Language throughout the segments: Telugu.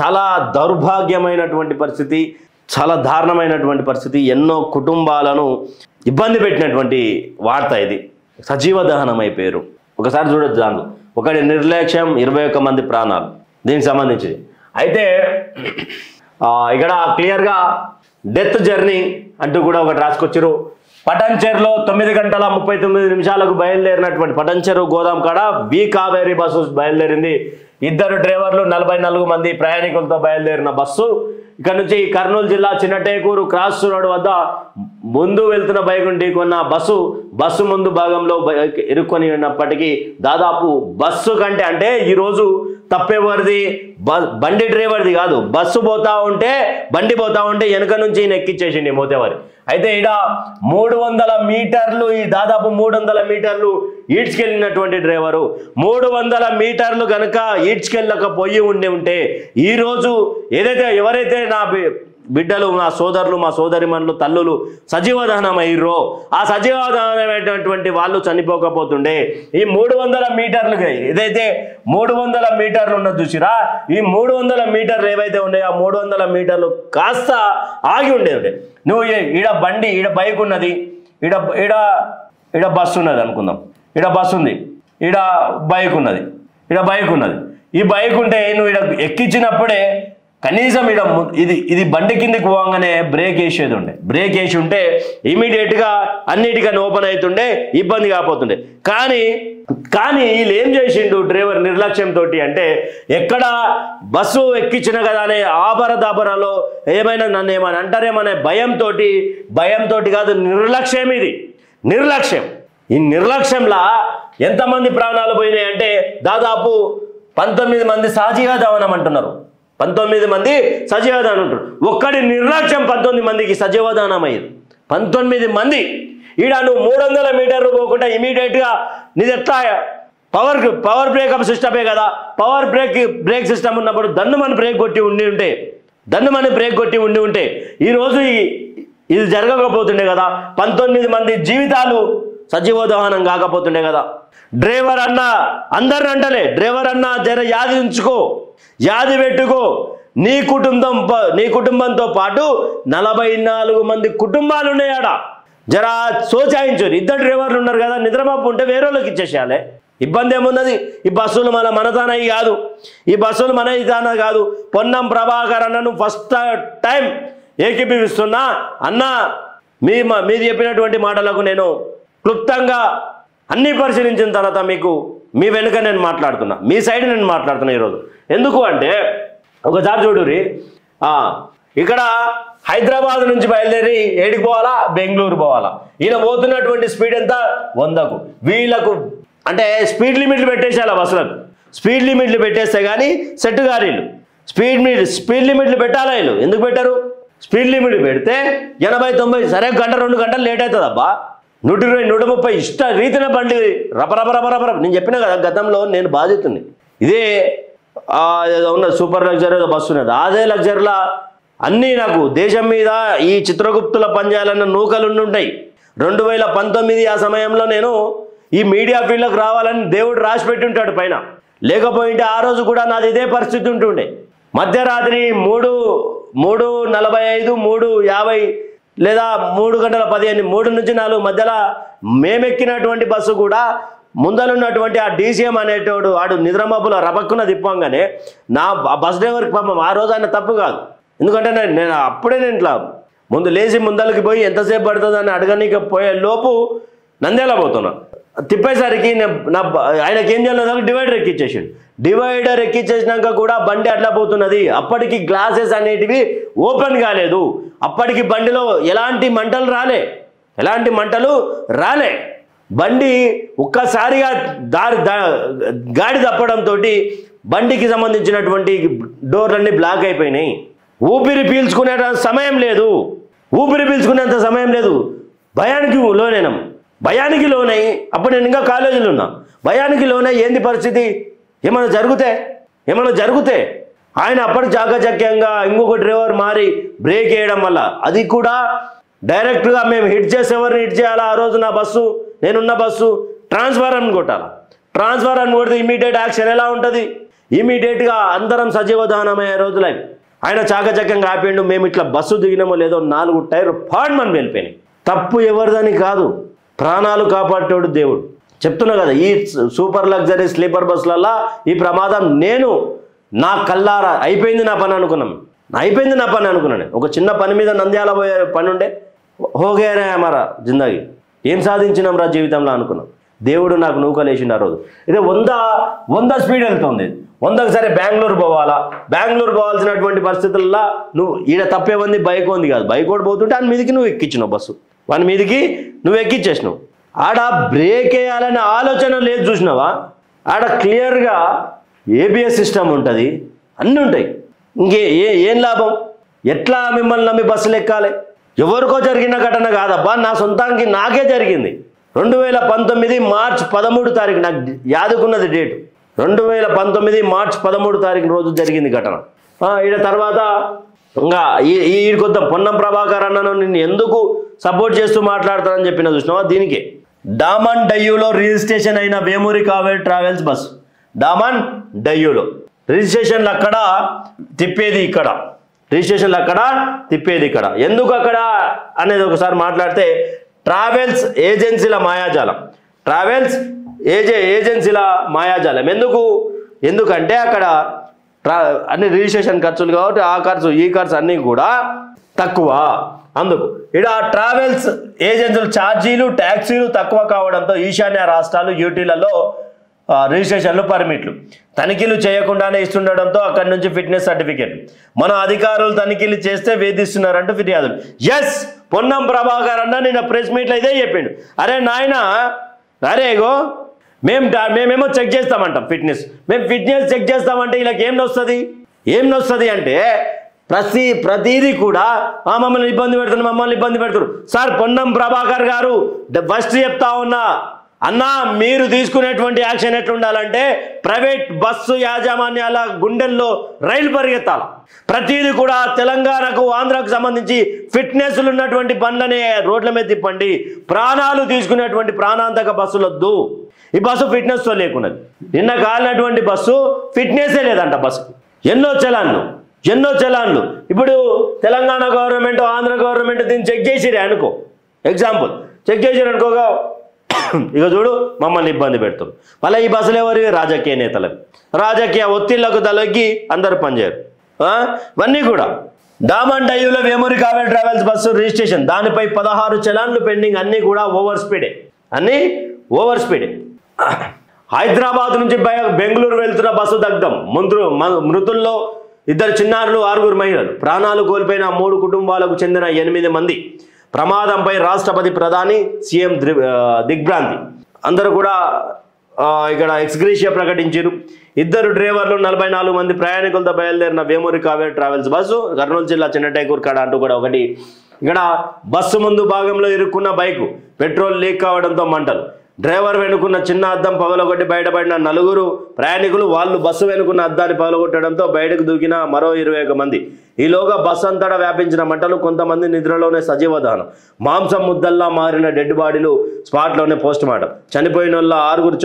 చాలా దౌర్భాగ్యమైనటువంటి పరిస్థితి, చాలా దారుణమైనటువంటి పరిస్థితి, ఎన్నో కుటుంబాలను ఇబ్బంది పెట్టినటువంటి వార్త ఇది. సజీవ దహనం అయిపోయారు. ఒకసారి చూడొచ్చు దాంట్లో ఒకటి నిర్లక్ష్యం, 21 మంది ప్రాణాలు దీనికి సంబంధించి. అయితే ఇక్కడ క్లియర్గా డెత్ జర్నీ అంటూ కూడా ఒకటి రాసుకొచ్చారు. పటంచెరులో 9 గంటల 39 నిమిషాలకు బయలుదేరినటువంటి పటంచెరు గోదాం కాడ బి కావేరీ బస్సు బయలుదేరింది. 2 డ్రైవర్లు 44 మంది ప్రయాణికులతో బయలుదేరిన బస్సు ఇక్కడ నుంచి కర్నూలు జిల్లా చిన్నటేకూరు క్రాస్ రోడ్ వద్ద ముందు వెళ్తున్న బైకును ఢీకొన్న బస్సు ముందు భాగంలో ఇరుక్కొని ఉన్నప్పటికీ దాదాపు బస్సు కంటే, అంటే ఈరోజు తప్పెవరిది, బండి డ్రైవర్ది కాదు, బస్సు పోతా ఉంటే బండి పోతా ఉంటే వెనుక నుంచి ఈయన ఎక్కిచ్చేసిండి మోతేవారి. అయితే ఈడ 300 మీటర్లు, ఈ దాదాపు 300 మీటర్లు ఈడ్చుకెళ్ళినటువంటి డ్రైవరు 300 మీటర్లు కనుక ఈడ్చుకెళ్ళకపోయి ఉంటే ఈరోజు ఎవరైతే నా బిడ్డలు, మా సోదరులు, మా సోదరిమణులు, తల్లులు సజీవ దహనం అయ్యారో ఆ సజీవ దహనమైనటువంటి వాళ్ళు చనిపోకపోతుండే. ఈ 300 మీటర్లుగా ఏదైతే 300 మీటర్లు ఉన్నది చూసిరా, ఈ 300 మీటర్లు ఏవైతే ఉన్నాయో ఆ 300 మీటర్లు కాస్త ఆగి ఉండేది. నువ్వు ఈడ బైక్ ఉన్నది, ఈడ బస్సు ఉన్నది అనుకుందాం, ఈడ బస్సు ఉంది, ఈడ బైక్ ఉన్నది, ఈ బైక్ ఉంటే నువ్వు ఈడ ఎక్కించినప్పుడే కనీసం ఇది బండి కిందికి పోగానే బ్రేక్ వేసేది ఉండే. బ్రేక్ వేసి ఉంటే ఇమీడియట్గా అన్నిటికన్నా ఓపెన్ అవుతుండే, ఇబ్బంది కాకపోతుండే. కానీ వీళ్ళు ఏం చేసిండు డ్రైవర్ నిర్లక్ష్యంతో, అంటే ఎక్కడ బస్సు ఎక్కించిన కదా అనే ఆబరదాబరలో ఏమైనా నన్ను ఏమైనా అంటారేమనే భయంతో కాదు, నిర్లక్ష్యం. ఇది నిర్లక్ష్యం. ఈ నిర్లక్ష్యంలా ఎంతమంది ప్రాణాలు పోయినాయి అంటే దాదాపు 19 మంది సజీవ దహనం అంటున్నారు. 19 మంది సజీవ దహనం అంటారు. ఒక్కడి నిర్లక్ష్యం 19 మందికి సజీవ దహనం అయ్యారు. 19 మంది. ఈడ నువ్వు 300 మీటర్లు పోకుండా ఇమీడియట్గా నీది ఎట్లా పవర్ బ్రేకప్ సిస్టమే కదా, పవర్ బ్రేక్ సిస్టమ్ ఉన్నప్పుడు దన్నుమని బ్రేక్ కొట్టి ఉండి ఉంటే ఈరోజు ఇది జరగకపోతుండే కదా, 19 మంది జీవితాలు సజీవ దహనం కాకపోతుండే కదా. డ్రైవర్ అన్న అందరిని అంటలే, డ్రైవర్ అన్న జర యాది ఉంచుకో, యాది పెట్టుకో. నీ కుటుంబంతో పాటు 44 మంది కుటుంబాలు ఉన్నాయాడ. జరా సోచాయించు. 2 డ్రైవర్లు ఉన్నారు కదా, నిద్రమప్పు ఉంటే వేరే వాళ్ళకి ఇచ్చేసేయాలి. ఇబ్బంది ఏమున్నది? ఈ బస్సులు మనతానవి కాదు, ఈ బస్సులు మన ఇదాన కాదు. పొన్నం ప్రభాకర్ అన్నను ఫస్ట్ టైం ఏకీభవిస్తున్నా. అన్న మీరు చెప్పినటువంటి మాటలకు నేను క్లుప్తంగా అన్నీ పరిశీలించిన తర్వాత మీ వెనుక నేను మాట్లాడుతున్నా, మీ సైడ్ నేను మాట్లాడుతున్నా ఈరోజు. ఎందుకు అంటే ఒకసారి చూడురి, ఇక్కడ హైదరాబాద్ నుంచి బయలుదేరి ఏడికి పోవాలా, బెంగళూరు పోవాలా. ఈయన పోతున్నటువంటి స్పీడ్ ఎంత? 100కు. వీళ్ళకు అంటే స్పీడ్ లిమిట్లు పెట్టేసేయాలి బస్సులకు. స్పీడ్ లిమిట్లు పెట్టేస్తే కానీ సెట్ గారీలు స్పీడ్ లిమిట్లు పెట్టాలా వీళ్ళు. ఎందుకు పెట్టారు? స్పీడ్ లిమిట్ పెడితే 80-90 సరే గంట 2 గంటలు లేట్ అవుతుంది అబ్బా. 120 130 ఇష్ట రీతిన బండి రపరపరపరపర. నేను చెప్పినా కదా గతంలో నేను బాధితుని. ఇదే ఉన్న సూపర్ లగ్జరీ బస్సు ఉన్నది, అదే లగ్జరీలా అన్నీ నాకు దేశం మీద ఈ చిత్రగుప్తుల పంజాలన్న నూకలు ఉంటాయి. 2019 ఆ సమయంలో నేను ఈ మీడియా ఫీల్డ్కి రావాలని దేవుడు రాసి పెట్టి ఉంటాడు పైన. లేకపోయింటే ఆ రోజు కూడా నాది ఇదే పరిస్థితి ఉంటుండే. మధ్యరాత్రి 3:45 3:50 లేదా 3:15 3 నుంచి 4 మధ్యలో మేమెక్కినటువంటి బస్సు కూడా ముందలున్నటువంటి ఆ డీసీఎం అనేటోడు ఆడు నిద్రమబ్బుల రపక్కున తిప్పంగానే నా బస్ డ్రైవర్కి పాపం ఆ రోజు ఆయన తప్పు కాదు. ఎందుకంటే నేను అప్పుడే ఇట్లా ముందు లేచి ముందలకి పోయి ఎంతసేపు పడుతుందని అడగనీకి పోయే లోపు నంద్యాల పోతున్నా. తిప్పేసరికి ఆయనకి ఏం చేయాలి, డివైడర్ ఎక్కిచ్చేసాడు. డివైడర్ ఎక్కిచ్చేసినాక కూడా బండి అట్లా పోతున్నది. అప్పటికి గ్లాసెస్ అనేటివి ఓపెన్ కాలేదు. అప్పటికి బండిలో ఎలాంటి మంటలు రాలే. బండి ఒక్కసారిగా గాడి తప్పడంతో బండికి సంబంధించినటువంటి డోర్లన్నీ బ్లాక్ అయిపోయినాయి. ఊపిరి పీల్చుకునేంత సమయం లేదు. భయానికి లోనై అప్పుడు నేను ఇంకా కాలేజీలో ఉన్నా. భయానికి లోనై ఏంది పరిస్థితి, ఏమైనా జరిగితే ఆయన అప్పటి చాకచక్యంగా ఇంకొక డ్రైవర్ మారి బ్రేక్ వేయడం వల్ల అది కూడా డైరెక్ట్గా మేము హిట్ చేసేవారిని హిట్ చేయాలా. ఆ రోజు నేనున్న బస్సు ట్రాన్స్ఫార్మర్ని కొట్టాలా. ట్రాన్స్ఫార్మర్ని కొడితే ఇమీడియట్ యాక్షన్ ఎలా ఉంటుంది? ఇమీడియట్గా అందరం సజీవ దహనమయ్యే రోజులై ఆయన చాకచక్యంగా ఆపిండు. మేము ఇట్లా బస్సు దిగినామో లేదో 4 టైర్లు పాడ్మని వెళ్ళిపోయినాయి. తప్పు ఎవరిదని కాదు, ప్రాణాలు కాపాడేవాడు దేవుడు. చెప్తున్నా కదా, ఈ సూపర్ లగ్జరీ స్లీపర్ బస్సులల్లో ఈ ప్రమాదం నేను నా కల్లారా అయిపోయింది నా పని అనుకున్నాను. ఒక చిన్న పని మీద నంద్యాల పోయే పని ఉండే హోగేరా హమారా జిందగీ, ఏం సాధించినాం రా జీవితంలో అనుకున్నాం. దేవుడు నాకు నూకలేసిండు ఆ రోజు. ఇదే 100 స్పీడ్ వెళ్తుంది, 100కి సరే బెంగళూరు పోవాల్సినటువంటి పరిస్థితుల్లో నువ్వు ఈడ తప్పేమంది బైక్ ఉంది కాదు, బైక్ కూడా పోతుంటే ఆయన మీదకి నువ్వు ఎక్కించినావు, బస్సు వాని మీదకి నువ్వు ఎక్కించేసినావు. ఆడ బ్రేక్ వేయాలనే ఆలోచన లేదు చూసినావా, ఆడ క్లియర్గా ఏబిఎస్ సిస్టమ్ ఉంటుంది, అన్నీ ఉంటాయి. ఏం లాభం? ఎట్లా మిమ్మల్ని నమ్మి బస్సులు ఎక్కాలి? ఎవరికో జరిగిన ఘటన కాదబ్బా, నా సొంతానికి నాకే జరిగింది. 2019 మార్చి 13 తారీఖు, నాకు యాదుకున్నది డేటు, 2019 మార్చి 13 తారీఖు రోజు జరిగింది ఘటన. ఈడ తర్వాత ఇంకా ఈడికొద్దాం. పొన్నం ప్రభాకర్ అన్నను నిన్ను ఎందుకు సపోర్ట్ చేస్తూ మాట్లాడతానని చెప్పిన చూసినావా, దీనికే డామన్ డయ్యూలో రిజిస్ట్రేషన్ అయిన వేమూరి కావేరి ట్రావెల్స్ బస్సు. డామన్ డయ్యూలో రిజిస్ట్రేషన్లు అక్కడ, తిప్పేది ఇక్కడ, ఎందుకు అక్కడ అనేది ఒకసారి మాట్లాడితే, ట్రావెల్స్ ఏజెన్సీల మాయాజాలం. ఎందుకంటే అక్కడ అన్ని రిజిస్ట్రేషన్ ఖర్చులు కాబట్టి ఆ ఖర్చు ఈ ఖర్చు అన్నీ కూడా తక్కువ. అందుకు ఇక్కడ ట్రావెల్స్ ఏజెన్సీలు ఛార్జీలు ట్యాక్సీలు తక్కువ కావడంతో ఈశాన్య రాష్ట్రాలు యూటీలలో రిజిస్ట్రేషన్లు పర్మిట్లు తనిఖీలు చేయకుండానే ఇస్తుండడంతో అక్కడి నుంచి ఫిట్నెస్ సర్టిఫికేట్ మన అధికారులు తనిఖీలు చేస్తే వేధిస్తున్నారంటూ ఫిర్యాదులు. ఎస్, పొన్నం ప్రభాకర్ అన్న నిన్న ప్రెస్ మీట్లో ఇదే చెప్పిండు. అరే నాయన, అరేగో మేమేమో చెక్ చేస్తామంటాం ఫిట్నెస్, మేము ఫిట్నెస్ చెక్ చేస్తామంటే వీళ్ళకి ఏం నొస్తుంది అంటే ప్రతిదీ కూడా మమ్మల్ని ఇబ్బంది పెడుతున్నారు. సార్ పొన్నం ప్రభాకర్ గారు ఫస్ట్ చెప్తా ఉన్నా, అన్నా మీరు తీసుకునేటువంటి యాక్షన్ ఎట్లుండాలంటే ప్రైవేట్ బస్సు యాజమాన్యాల గుండెల్లో రైలు పరిగెత్తాలి. ప్రతిదీ కూడా తెలంగాణకు ఆంధ్రాకు సంబంధించి ఫిట్నెస్లు ఉన్నటువంటి బండ్లనే రోడ్ల మీద తిప్పండి. ప్రాణాలు తీసుకునేటువంటి ప్రాణాంతక బస్సులొద్దు. ఈ బస్సు ఫిట్నెస్తో లేకున్నది. నిన్న కాలినటువంటి బస్సు ఫిట్నెస్సే లేదంట బస్సుకి. ఎన్నో చలాన్లు ఇప్పుడు తెలంగాణ గవర్నమెంట్ ఆంధ్ర గవర్నమెంట్ దీన్ని చెక్ చేసిరే అనుకో, ఎగ్జాంపుల్ చెక్ చేసిరు అనుకోగా, ఇక చూడు మమ్మల్ని ఇబ్బంది పెడుతున్నారు. మళ్ళీ ఈ బస్సులు ఎవరివి? రాజకీయ నేతలవి. రాజకీయ ఒత్తిళ్లకు తలొగ్గి అందరూ పనిచేయరు. ఇవన్నీ కూడా డామన్ డయ్యూలో Vemuri Kaveri travels bus registration, దానిపై 16 చలాన్లు పెండింగ్. అన్నీ కూడా ఓవర్ స్పీడే. హైదరాబాద్ నుంచి బెంగళూరు వెళ్తున్న బస్సు దగ్ధం. మృతుల్లో 2 చిన్నారులు, 6 మహిళలు. ప్రాణాలు కోల్పోయిన 3 కుటుంబాలకు చెందిన 8 మంది. ప్రమాదంపై రాష్ట్రపతి, ప్రధాని, సీఎం దిగ్భ్రాంతి. అందరూ కూడా ఇక్కడ ఎక్స్గ్రేషియా ప్రకటించారు. 2 డ్రైవర్లు, 44 మంది ప్రయాణికులతో బయలుదేరిన వేమూరి కావేరి ట్రావెల్స్ బస్సు కర్నూలు జిల్లా చిన్నటైకూరు కాడ అంటూ కూడా ఒకటి. ఇక్కడ బస్సు ముందు భాగంలో ఇరుక్కున్న బైకు పెట్రోల్ లీక్ కావడంతో మంటలు. డ్రైవర్ వెనుకున్న చిన్న అద్దం పగలగొట్టి బయటపడిన 4 ప్రయాణికులు. వాళ్ళు బస్సు వెనుకున్న అద్దాన్ని పగలగొట్టడంతో బయటకు దూకిన మరో 21 మంది. ఈలోగా బస్సు అంతటా వ్యాపించిన మంటలు. కొంతమంది నిద్రలోనే సజీవ దహనం. మాంసం ముద్దల్లా మారిన డెడ్ బాడీలు స్పాట్లోనే పోస్ట్ మార్టం. చనిపోయిన ఆరుగురు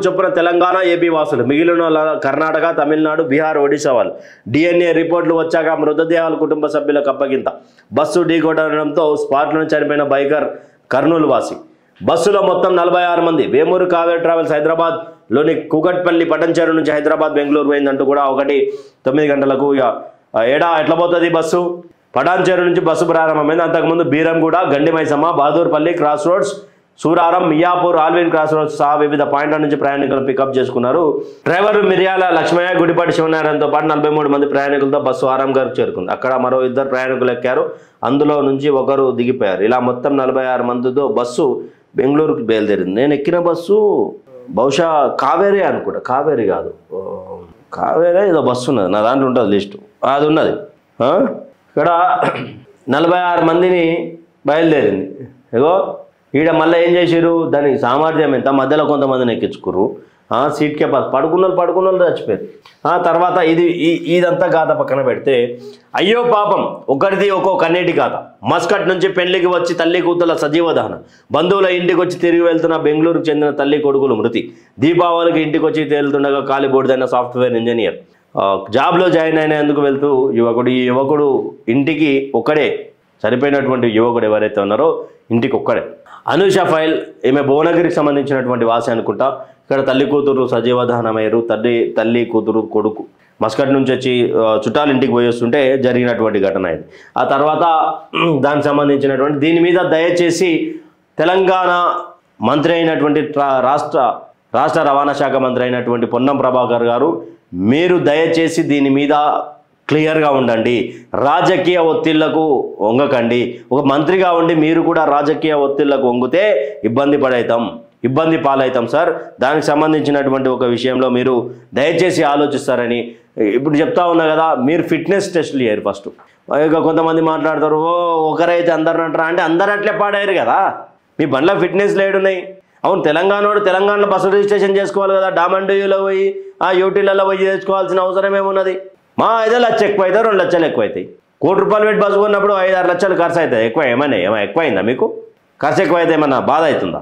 చొప్పున తెలంగాణ, ఏపీ వాసులు. మిగిలిన కర్ణాటక, తమిళనాడు, బీహార్, ఒడిశా వాళ్ళు. DNA రిపోర్టులు వచ్చాక మృతదేహాలు కుటుంబ సభ్యులకు అప్పగింత. బస్సు ఢీకొట్టడంతో స్పాట్లోనే చనిపోయిన బైకర్ కర్నూలు వాసి. బస్సులో మొత్తం 46 మంది. వేమూరి కావేరి ట్రావెల్స్ హైదరాబాద్లోని కూకట్పల్లి పటంచేరు నుంచి హైదరాబాద్ బెంగళూరు పోయిందంటూ కూడా ఒకటి 9 గంటలకు. ఎట్లా పోతుంది బస్సు? పటాన్చేరు నుంచి బస్సు ప్రారంభమైంది. అంతకుముందు Beeramguda, Gandimaisamma, Bahadurpally, cross roads, Suraram, Miyapur, Alwyn cross roads సహా వివిధ పాయింట్ల నుంచి ప్రయాణికులను పికప్ చేసుకున్నారు. డ్రైవర్ మిర్యాల లక్ష్మయ్య, గుడిపాటి శివనారాయణతో పాటు 43 మంది ప్రయాణికులతో బస్సు ఆరంగారికి చేరుకుంది. అక్కడ మరో 2 ప్రయాణికులు ఎక్కారు. అందులో నుంచి ఒకరు దిగిపోయారు. ఇలా మొత్తం 46 మందితో బస్సు బెంగళూరుకి బయలుదేరింది. నేను ఎక్కిన బస్సు బహుశా కావేరీ అనుకుంటా, కావేరీ కాదు, కావేరీ ఏదో బస్సు ఉన్నది నా దాంట్లో ఉంటుంది లిస్టు, అది ఉన్నది. ఇక్కడ 46 మందిని బయలుదేరింది. ఏగో ఈడ మళ్ళీ ఏం చేసారు, దానికి సామర్థ్యం ఎంత, మధ్యలో కొంతమందిని ఎక్కించుకుర్రు. సీట్ కెపాసిటీ పడుకున్న వాళ్ళు చచ్చిపోయారు. తర్వాత ఇదంతా గాథ పక్కన పెడితే అయ్యో పాపం ఒకరిది ఒక్కో కన్నీటి గాథ. మస్కట్ నుంచి పెళ్లికి వచ్చి తల్లి కూతుల సజీవ దహనం, బంధువుల ఇంటికి వచ్చి తిరిగి వెళ్తున్న బెంగళూరుకు చెందిన తల్లి కొడుకులు మృతి, దీపావళికి ఇంటికి వచ్చి తేలుతుండగా కాలిబోర్డుదైన సాఫ్ట్వేర్ ఇంజనీర్, జాబ్లో జాయిన్ అయినందుకు వెళ్తూ ఈ యువకుడు ఇంటికి ఒక్కడే, చనిపోయినటువంటి యువకుడు ఎవరైతే ఉన్నారో ఇంటికి ఒక్కడే. అనూష ఫైల్, ఈమె భువనగిరికి సంబంధించినటువంటి వాసి అనుకుంటా. ఇక్కడ తల్లి కూతురు సజీవ దహనమయ్యారు. తల్లి కూతురు కొడుకు మస్కట్ నుంచి వచ్చి చుట్టాల ఇంటికి పోయి వస్తుంటే జరిగినటువంటి ఘటన ఇది. ఆ తర్వాత దానికి సంబంధించినటువంటి దీని మీద దయచేసి తెలంగాణ మంత్రి అయినటువంటి రాష్ట్ర రవాణా శాఖ మంత్రి అయినటువంటి పొన్నం ప్రభాకర్ గారు, మీరు దయచేసి దీని మీద క్లియర్గా ఉండండి. రాజకీయ ఒత్తిళ్లకు వంగకండి. ఒక మంత్రిగా ఉండి మీరు కూడా రాజకీయ ఒత్తిళ్లకు వంగితే ఇబ్బంది పాలవుతాం సార్. దానికి సంబంధించినటువంటి ఒక విషయంలో మీరు దయచేసి ఆలోచిస్తారని ఇప్పుడు చెప్తా ఉన్నా కదా. మీరు ఫిట్నెస్ టెస్ట్లు చేయరు ఫస్ట్. ఇక కొంతమంది మాట్లాడతారు, ఒకరైతే అందరిని అంటారా అంటే అందరు అట్లే పాడారు కదా. మీ బండ్లో ఫిట్నెస్ లేడున్నాయి. అవును, తెలంగాణలో బస్సు రిజిస్ట్రేషన్ చేసుకోవాలి కదా. డామండ్యూలో పోయి యూటీలలో పోయి చేసుకోవాల్సిన అవసరం ఏమున్నది? మా 5 లక్షలు ఎక్కువ అవుతాయి, 2 లక్షలు ఎక్కువ అవుతాయి. ₹1 కోటి పెట్టి బస్సు కొన్నప్పుడు 5-6 లక్షలు ఖర్చు అవుతుంది. ఏమైనా ఎక్కువైందా మీకు? ఖర్చు ఎక్కువ అయితే ఏమన్నా బాధ అవుతుందా?